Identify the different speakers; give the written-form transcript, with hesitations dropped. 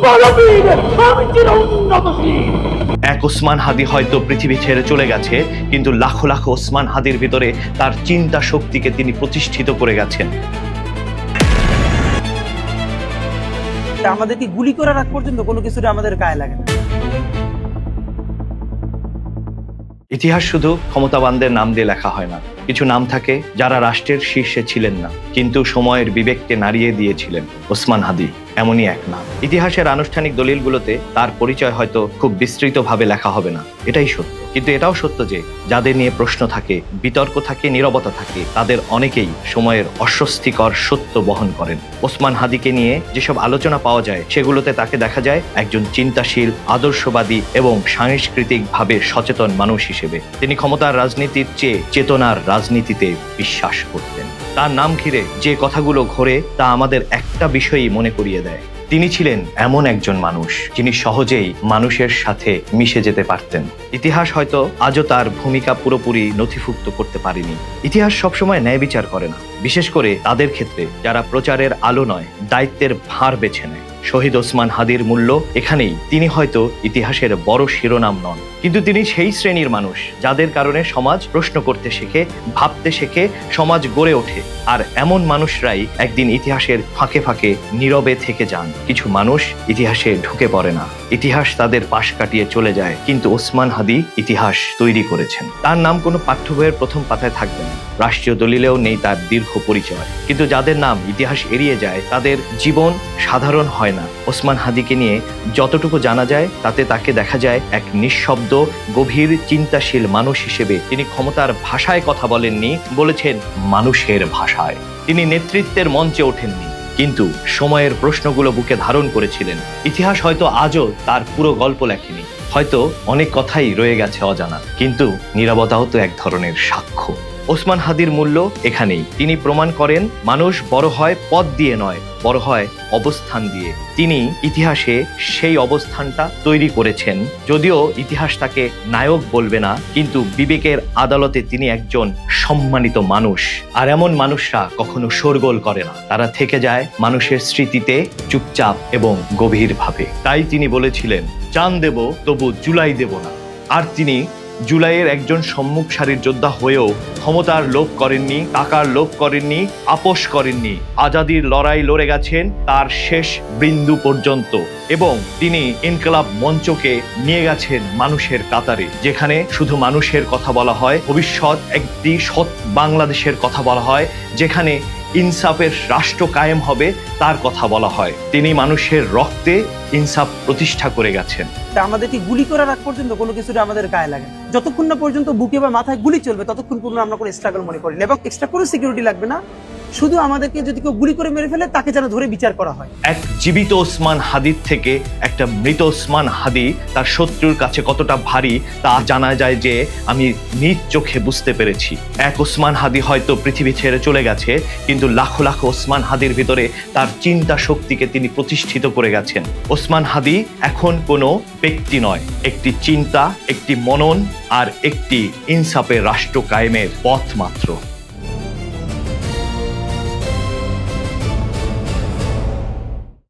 Speaker 1: বলবীর, আমি চির উন্নতশীল।
Speaker 2: এক ওসমান হাদি হয়তো পৃথিবী ছেড়ে চলে গেছে, কিন্তু লাখো লাখো ওসমান হাদির ভিতরে তার চিন্তা শক্তিকে তিনি প্রতিষ্ঠিত করে গেছেন।
Speaker 3: আমাদেরকে গুলি করার আগ পর্যন্ত কোনো কিছুটা আমাদের গায়ে লাগে না।
Speaker 2: ইতিহাস শুধু ক্ষমতাবানদের নাম দিয়ে লেখা হয় না। কিছু নাম থাকে যারা রাষ্ট্রের শীর্ষে ছিলেন না, কিন্তু সময়ের বিবেককে নাড়িয়ে দিয়েছিলেন। ওসমান হাদি এমনই এক নাম। ইতিহাসের আনুষ্ঠানিক দলিলগুলোতে তার পরিচয় হয়তো খুব বিস্তৃতভাবে লেখা হবে না, এটাই সত্য। কিন্তু এটাও সত্য যে যাদের নিয়ে প্রশ্ন থাকে, বিতর্ক থাকে, নীরবতা থাকে, তাদের অনেকেই সময়ের অস্বস্তিকর সত্য বহন করেন। ওসমান হাদিকে নিয়ে যেসব আলোচনা পাওয়া যায়, সেগুলোতে তাকে দেখা যায় একজন চিন্তাশীল, আদর্শবাদী এবং সাংস্কৃতিকভাবে সচেতন মানুষ হিসেবে। তিনি ক্ষমতার রাজনীতির চেয়ে চেতনার রাজনীতিতে বিশ্বাস করতেন। তার নাম ঘিরে যে কথাগুলো ঘোরে তা আমাদের একটা বিষয়ই মনে করিয়ে দেয়। তিনি ছিলেন এমন একজন মানুষ যিনি সহজেই মানুষের সাথে মিশে যেতে পারতেন। ইতিহাস হয়তো আজও তার ভূমিকা পুরোপুরি নথিভুক্ত করতে পারেনি। ইতিহাস সবসময় ন্যায় বিচার করে না, বিশেষ করে তাদের ক্ষেত্রে যারা প্রচারের আলো নয়, দায়িত্বের ভার বেছে নেয়। শহীদ ওসমান হাদির মূল্য এখানেই। তিনি হয়তো ইতিহাসের বড় শিরোনাম নন, কিন্তু তিনি সেই শ্রেণীর মানুষ যাদের কারণে সমাজ প্রশ্ন করতে শেখে, ভাবতে শেখে, সমাজ গড়ে ওঠে। আর এমন মানুষরাই একদিন ইতিহাসের ফাঁকে ফাঁকে নীরবে থেকে যান। কিছু মানুষ ইতিহাসে ঢুকে পড়ে না, ইতিহাস তাদের পাশ কাটিয়ে চলে যায়, কিন্তু ওসমান হাদি ইতিহাস তৈরি করেছেন। তার নাম কোনো পাঠ্য বইয়ের প্রথম পাতায় থাকবে না, রাষ্ট্রীয় দলিলেও নেই তার দীর্ঘ পরিচয়। কিন্তু যাদের নাম ইতিহাস এড়িয়ে যায়, তাদের জীবন সাধারণ হয় না। ওসমান হাদিকে নিয়ে যতটুকু জানা যায়, তাতে তাকে দেখা যায় এক নিঃশব্দ, গভীর, চিন্তাশীল মানুষ হিসেবে। তিনি ক্ষমতার ভাষায় কথা বলেননি, বলেছেন মানুষের ভাষায়। তিনি নেতৃত্বের মঞ্চে ওঠেননি, কিন্তু সময়ের প্রশ্নগুলো বুকে ধারণ করেছিলেন। ইতিহাস হয়তো আজও তার পুরো গল্প লেখেনি, হয়তো অনেক কথাই রয়ে গেছে অজানা, কিন্তু নীরবতাও তো এক ধরনের সাক্ষ্য। ওসমান হাদির মূল্য এখানেই। তিনি প্রমাণ করেন মানুষ বড় হয় পদ দিয়ে নয়, বড় হয় অবস্থান দিয়ে। তিনি ইতিহাসে সেই অবস্থানটা তৈরি করেছেন। যদিও ইতিহাস তাকে নায়ক বলবে না, কিন্তু বিবেকের আদালতে তিনি একজন সম্মানিত মানুষ। আর এমন মানুষরা কখনো শোরগোল করে না, তারা থেকে যায় মানুষের স্মৃতিতে চুপচাপ এবং গভীরভাবে। তাই তিনি বলেছিলেন, জান দেব তবু জুলাই দেব না। আর তিনি জুলাইয়ের একজন সম্মুখ সারির যোদ্ধা হয়েও ক্ষমতার লোভ করেননি, টাকার লোভ করেননি, আপোষ করেননি। আজাদির লড়াই লড়ে গেছেন তার শেষ বিন্দু পর্যন্ত, এবং তিনি ইনকলাব মঞ্চকে নিয়ে গেছেন মানুষের কাতারে, যেখানে শুধু মানুষের কথা বলা হয়, ভবিষ্যৎ একটি সৎ বাংলাদেশের কথা বলা হয়, যেখানে ইনসাফের রাষ্ট্র কায়েম হবে তার কথা বলা হয়। তিনি মানুষের রক্তে ইনসাফ প্রতিষ্ঠা করে গেছেন।
Speaker 3: আমাদেরকে গুলি করার আগ পর্যন্ত কোনো কিছুটা আমাদের গায়ে লাগে না। যতক্ষণ না পর্যন্ত বুকে বা মাথায় গুলি চলবে, ততক্ষণ পর্যন্ত আমরা কোনো স্ট্রাগল মনে করি না, এবং এক্সট্রা কোনো সিকিউরিটি লাগবে না। শুধু আমাদেরকে যদি কেউ গুলি করে মেরে ফেলে, তাকে যেন ধরে বিচার করা হয়।
Speaker 2: এক জীবিত ওসমান হাদির থেকে একটা মৃত ওসমান হাদি তার শত্রুর কাছে কতটা ভারী তা জানা যায় যে আমি নিজ চোখে বুঝতে পেরেছি। এক ওসমান হাদি হয়তো পৃথিবী ছেড়ে চলে গেছে, কিন্তু লাখো লাখো ওসমান হাদির ভিতরে তার চিন্তা শক্তিকে তিনি প্রতিষ্ঠিত করে গেছেন। ওসমান হাদি এখন কোনো ব্যক্তি নয়, একটি চিন্তা, একটি মনন আর একটি ইনসাফের রাষ্ট্র কায়েমের পথ মাত্র।